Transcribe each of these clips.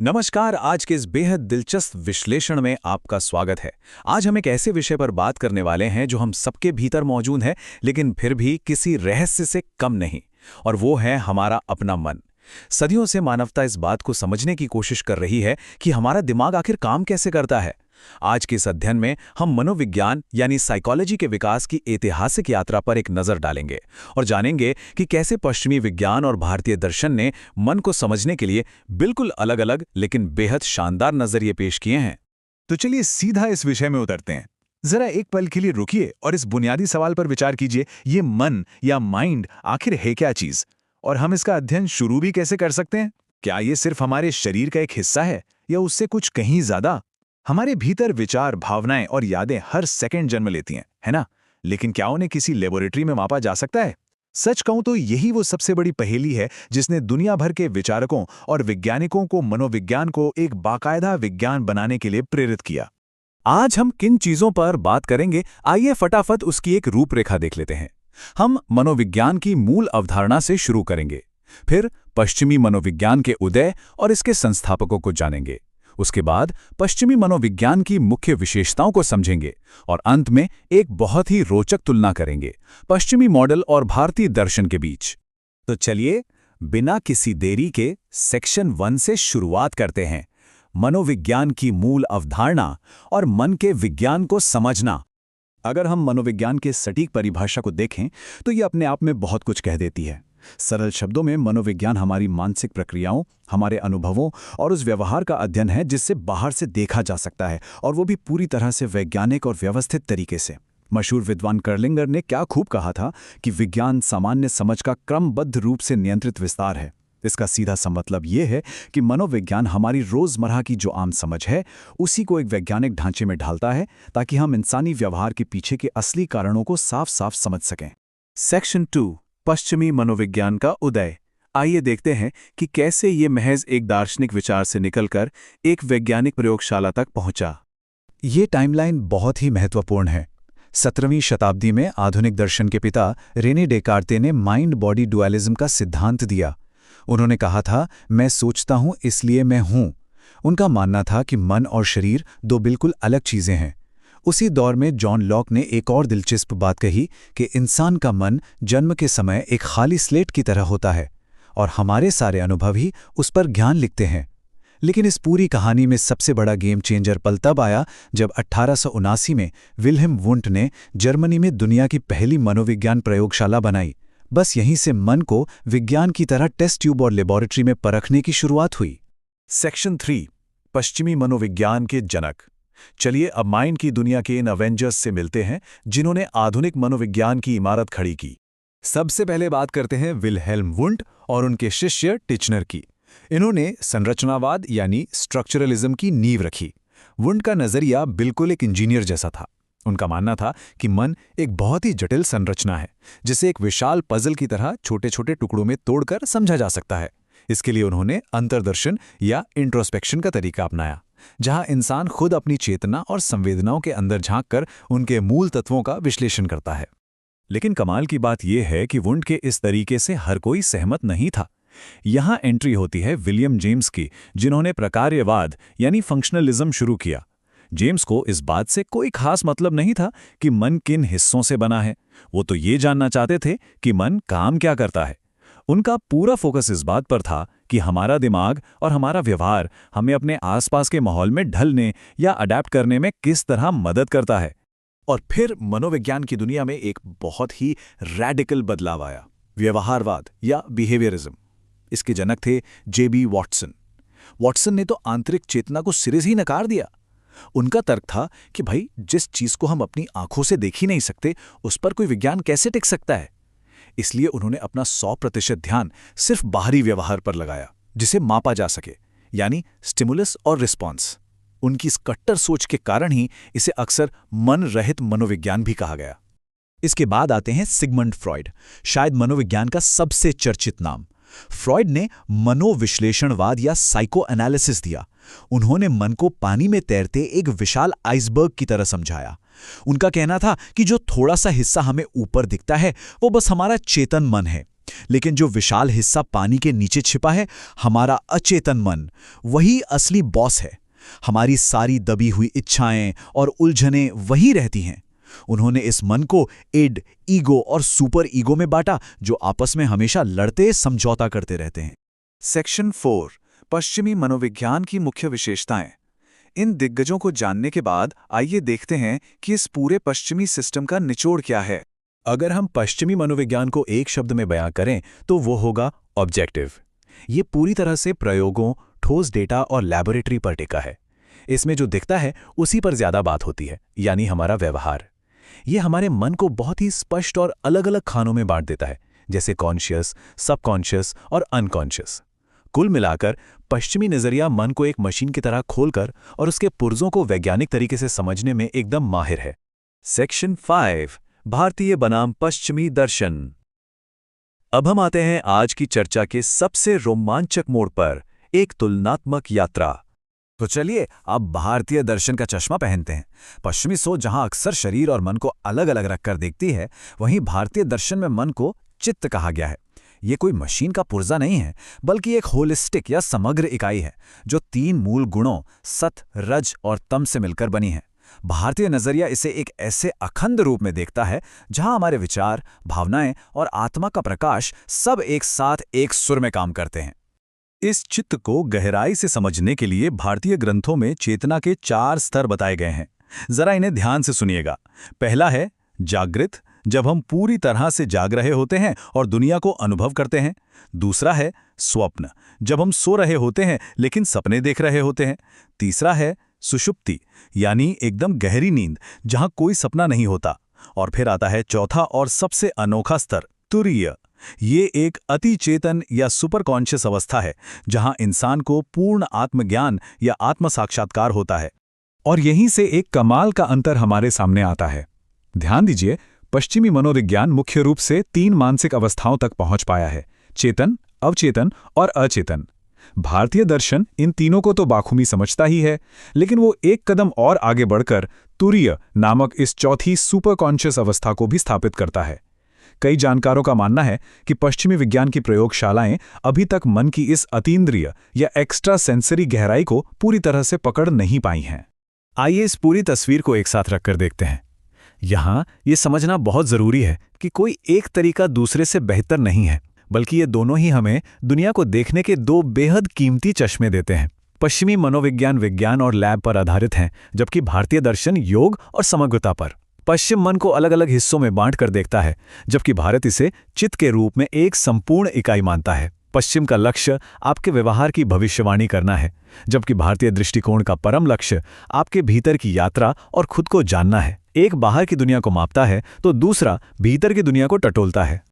नमस्कार। आज के इस बेहद दिलचस्प विश्लेषण में आपका स्वागत है। आज हम एक ऐसे विषय पर बात करने वाले हैं जो हम सबके भीतर मौजूद है, लेकिन फिर भी किसी रहस्य से कम नहीं, और वो है हमारा अपना मन। सदियों से मानवता इस बात को समझने की कोशिश कर रही है कि हमारा दिमाग आखिर काम कैसे करता है। आज के इस अध्ययन में हम मनोविज्ञान यानी साइकोलॉजी के विकास की ऐतिहासिक यात्रा पर एक नजर डालेंगे और जानेंगे कि कैसे पश्चिमी विज्ञान और भारतीय दर्शन ने मन को समझने के लिए बिल्कुल अलग-अलग लेकिन बेहद शानदार नजरिए पेश किए हैं। तो चलिए सीधा इस विषय में उतरते हैं। जरा एक पल के लिए रुकिए और इस बुनियादी सवाल पर विचार कीजिए, ये मन या माइंड आखिर है क्या चीज, और हम इसका अध्ययन शुरू भी कैसे कर सकते हैं। क्या ये सिर्फ हमारे शरीर का एक हिस्सा है या उससे कुछ कहीं ज्यादा। हमारे भीतर विचार, भावनाएं और यादें हर सेकंड जन्म लेती हैं, है ना? लेकिन क्या उन्हें किसी लेबोरेटरी में मापा जा सकता है? सच कहूं तो यही वो सबसे बड़ी पहेली है जिसने दुनिया भर के विचारकों और वैज्ञानिकों को मनोविज्ञान को एक बाकायदा विज्ञान बनाने के लिए प्रेरित किया। आज हम किन चीजों पर बात करेंगे, आइए फटाफट उसकी एक रूपरेखा देख लेते हैं। हम मनोविज्ञान की मूल अवधारणा से शुरू करेंगे, फिर पश्चिमी मनोविज्ञान के उदय और इसके संस्थापकों को जानेंगे। उसके बाद पश्चिमी मनोविज्ञान की मुख्य विशेषताओं को समझेंगे और अंत में एक बहुत ही रोचक तुलना करेंगे पश्चिमी मॉडल और भारतीय दर्शन के बीच। तो चलिए बिना किसी देरी के सेक्शन 1 से शुरुआत करते हैं। मनोविज्ञान की मूल अवधारणा और मन के विज्ञान को समझना। अगर हम मनोविज्ञान के सटीक परिभाषा को देखें तो ये अपने आप में बहुत कुछ कह देती है। सरल शब्दों में मनोविज्ञान हमारी मानसिक प्रक्रियाओं, हमारे अनुभवों और उस व्यवहार का अध्ययन है जिससे बाहर से देखा जा सकता है, और वो भी पूरी तरह से वैज्ञानिक और व्यवस्थित तरीके से। मशहूर विद्वान कर्लिंगर ने क्या खूब कहा था कि विज्ञान सामान्य समझ का क्रमबद्ध रूप से नियंत्रित विस्तार है। इसका सीधा सा मतलब ये है कि मनोविज्ञान हमारी रोजमर्रा की जो आम समझ है उसी को एक वैज्ञानिक ढांचे में ढालता है, ताकि हम इंसानी व्यवहार के पीछे के असली कारणों को साफ साफ समझ सकें। सेक्शन 2, पश्चिमी मनोविज्ञान का उदय। आइए देखते हैं कि कैसे ये महज एक दार्शनिक विचार से निकलकर एक वैज्ञानिक प्रयोगशाला तक पहुंचा। ये टाइमलाइन बहुत ही महत्वपूर्ण है। 17वीं शताब्दी में आधुनिक दर्शन के पिता रेने डेकार्ते ने माइंड बॉडी डुअलिज्म का सिद्धांत दिया। उन्होंने कहा था, मैं सोचता हूं इसलिए मैं हूं। उनका मानना था कि मन और शरीर दो बिल्कुल अलग चीजें हैं। उसी दौर में जॉन लॉक ने एक और दिलचस्प बात कही कि इंसान का मन जन्म के समय एक खाली स्लेट की तरह होता है और हमारे सारे अनुभव ही उस पर ज्ञान लिखते हैं। लेकिन इस पूरी कहानी में सबसे बड़ा गेम चेंजर पल तब आया जब 1879 में विल्हेम वुंट ने जर्मनी में दुनिया की पहली मनोविज्ञान प्रयोगशाला बनाई। बस यहीं से मन को विज्ञान की तरह टेस्ट ट्यूब और लेबोरेटरी में परखने की शुरुआत हुई। सेक्शन 3, पश्चिमी मनोविज्ञान के जनक। चलिए अब माइंड की दुनिया के इन अवेंजर्स से मिलते हैं जिन्होंने आधुनिक मनोविज्ञान की इमारत खड़ी की। सबसे पहले बात करते हैं विल्हेल्म वुंट और उनके शिष्य टिचनर की। इन्होंने संरचनावाद यानी स्ट्रक्चरलिज्म की नींव रखी। वुंट का नजरिया बिल्कुल एक इंजीनियर जैसा था। उनका मानना था कि मन एक बहुत ही जटिल संरचना है जिसे एक विशाल पजल की तरह छोटे छोटे टुकड़ों में तोड़कर समझा जा सकता है। इसके लिए उन्होंने अंतर्दर्शन या इंट्रोस्पेक्शन का तरीका अपनाया, जहां इंसान खुद अपनी चेतना और संवेदनाओं के अंदर झांककर उनके मूल तत्वों का विश्लेषण करता है। लेकिन कमाल की बात यह है कि वुंट के इस तरीके से हर कोई सहमत नहीं था। यहां एंट्री होती है विलियम जेम्स की, जिन्होंने प्रकार्यवाद यानी फंक्शनलिज्म शुरू किया। जेम्स को इस बात से कोई खास मतलब नहीं था कि मन किन हिस्सों से बना है। वो तो ये जानना चाहते थे कि मन काम क्या करता है। उनका पूरा फोकस इस बात पर था कि हमारा दिमाग और हमारा व्यवहार हमें अपने आसपास के माहौल में ढलने या अडैप्ट करने में किस तरह मदद करता है। और फिर मनोविज्ञान की दुनिया में एक बहुत ही रैडिकल बदलाव आया, व्यवहारवाद या बिहेवियरिज्म। इसके जनक थे जेबी वॉटसन। वॉटसन ने तो आंतरिक चेतना को सिरे से ही नकार दिया। उनका तर्क था कि भाई, जिस चीज को हम अपनी आंखों से देख ही नहीं सकते उस पर कोई विज्ञान कैसे टिक सकता है। इसलिए उन्होंने अपना 100% ध्यान सिर्फ बाहरी व्यवहार पर लगाया जिसे मापा जा सके, यानी स्टिमुलस और रिस्पॉन्स। उनकी इस कट्टर सोच के कारण ही इसे अक्सर मन रहित मनोविज्ञान भी कहा गया। इसके बाद आते हैं सिगमंड फ्रॉइड, शायद मनोविज्ञान का सबसे चर्चित नाम। फ्रॉइड ने मनोविश्लेषणवाद या साइको एनालिसिस दिया। उन्होंने मन को पानी में तैरते एक विशाल आइसबर्ग की तरह समझाया। उनका कहना था कि जो थोड़ा सा हिस्सा हमें ऊपर दिखता है वो बस हमारा चेतन मन है, लेकिन जो विशाल हिस्सा पानी के नीचे छिपा है, हमारा अचेतन मन, वही असली बॉस है। हमारी सारी दबी हुई इच्छाएं और उलझनें वही रहती हैं। उन्होंने इस मन को इड, ईगो और सुपर ईगो में बांटा, जो आपस में हमेशा लड़ते समझौता करते रहते हैं। सेक्शन 4, पश्चिमी मनोविज्ञान की मुख्य विशेषताएं। इन दिग्गजों को जानने के बाद आइए देखते हैं कि इस पूरे पश्चिमी सिस्टम का निचोड़ क्या है। अगर हम पश्चिमी मनोविज्ञान को एक शब्द में बयां करें तो वो होगा ऑब्जेक्टिव। ये पूरी तरह से प्रयोगों, ठोस डेटा और लैबोरेटरी पर टिका है। इसमें जो दिखता है उसी पर ज्यादा बात होती है, यानी हमारा व्यवहार। ये हमारे मन को बहुत ही स्पष्ट और अलग अलग खानों में बांट देता है, जैसे कॉन्शियस, सबकॉन्शियस और अनकॉन्शियस। कुल मिलाकर पश्चिमी नजरिया मन को एक मशीन की तरह खोलकर और उसके पुर्जों को वैज्ञानिक तरीके से समझने में एकदम माहिर है। सेक्शन 5, भारतीय बनाम पश्चिमी दर्शन। अब हम आते हैं आज की चर्चा के सबसे रोमांचक मोड़ पर, एक तुलनात्मक यात्रा। तो चलिए अब भारतीय दर्शन का चश्मा पहनते हैं। पश्चिमी सोच जहां अक्सर शरीर और मन को अलग अलग रखकर देखती है, वहीं भारतीय दर्शन में मन को चित्त कहा गया है। ये कोई मशीन का पुर्जा नहीं है, बल्कि एक होलिस्टिक या समग्र इकाई है, जो 3 मूल गुणों सत, रज और तम से मिलकर बनी है। भारतीय नजरिया इसे एक ऐसे अखंड रूप में देखता है जहां हमारे विचार, भावनाएं और आत्मा का प्रकाश सब एक साथ एक सुर में काम करते हैं। इस चित्त को गहराई से समझने के लिए भारतीय ग्रंथों में चेतना के 4 स्तर बताए गए हैं। जरा इन्हें ध्यान से सुनिएगा। पहला है जागृत, जब हम पूरी तरह से जाग रहे होते हैं और दुनिया को अनुभव करते हैं। दूसरा है स्वप्न, जब हम सो रहे होते हैं लेकिन सपने देख रहे होते हैं। तीसरा है सुषुप्ति, यानी एकदम गहरी नींद, जहां कोई सपना नहीं होता। और फिर आता है चौथा और सबसे अनोखा स्तर, तुरीय। ये एक अति चेतन या सुपर कॉन्शियस अवस्था है, जहां इंसान को पूर्ण आत्मज्ञान या आत्म साक्षात्कार होता है। और यहीं से एक कमाल का अंतर हमारे सामने आता है। ध्यान दीजिए, पश्चिमी मनोविज्ञान मुख्य रूप से 3 मानसिक अवस्थाओं तक पहुंच पाया है, चेतन, अवचेतन और अचेतन। भारतीय दर्शन इन तीनों को तो बाखूबी समझता ही है, लेकिन वो एक कदम और आगे बढ़कर तुरीय नामक इस चौथी सुपर कॉन्शियस अवस्था को भी स्थापित करता है। कई जानकारों का मानना है कि पश्चिमी विज्ञान की प्रयोगशालाएं अभी तक मन की इस अतीन्द्रिय या एक्स्ट्रा सेंसरी गहराई को पूरी तरह से पकड़ नहीं पाई हैं। आइए इस पूरी तस्वीर को एक साथ रखकर देखते हैं। यहाँ ये समझना बहुत जरूरी है कि कोई एक तरीका दूसरे से बेहतर नहीं है, बल्कि ये दोनों ही हमें दुनिया को देखने के 2 बेहद कीमती चश्मे देते हैं। पश्चिमी मनोविज्ञान विज्ञान और लैब पर आधारित हैं, जबकि भारतीय दर्शन योग और समग्रता पर। पश्चिम मन को अलग अलग हिस्सों में बांट कर देखता है, जबकि भारत इसे चित्त के रूप में एक संपूर्ण इकाई मानता है। पश्चिम का लक्ष्य आपके व्यवहार की भविष्यवाणी करना है, जबकि भारतीय दृष्टिकोण का परम लक्ष्य आपके भीतर की यात्रा और खुद को जानना है। एक बाहर की दुनिया को मापता है तो दूसरा भीतर की दुनिया को टटोलता है।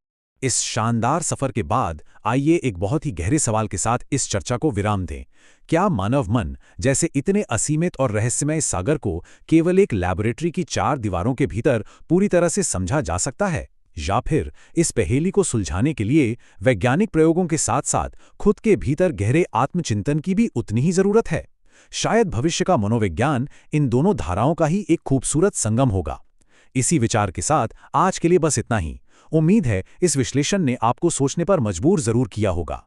इस शानदार सफर के बाद आइए एक बहुत ही गहरे सवाल के साथ इस चर्चा को विराम दें। क्या मानव मन जैसे इतने असीमित और रहस्यमय सागर को केवल एक लैबोरेटरी की 4 दीवारों के भीतर पूरी तरह से समझा जा सकता है, या फिर इस पहेली को सुलझाने के लिए वैज्ञानिक प्रयोगों के साथ साथ खुद के भीतर गहरे आत्मचिंतन की भी उतनी ही जरूरत है? शायद भविष्य का मनोविज्ञान इन दोनों धाराओं का ही एक खूबसूरत संगम होगा। इसी विचार के साथ आज के लिए बस इतना ही। उम्मीद है इस विश्लेषण ने आपको सोचने पर मजबूर जरूर किया होगा।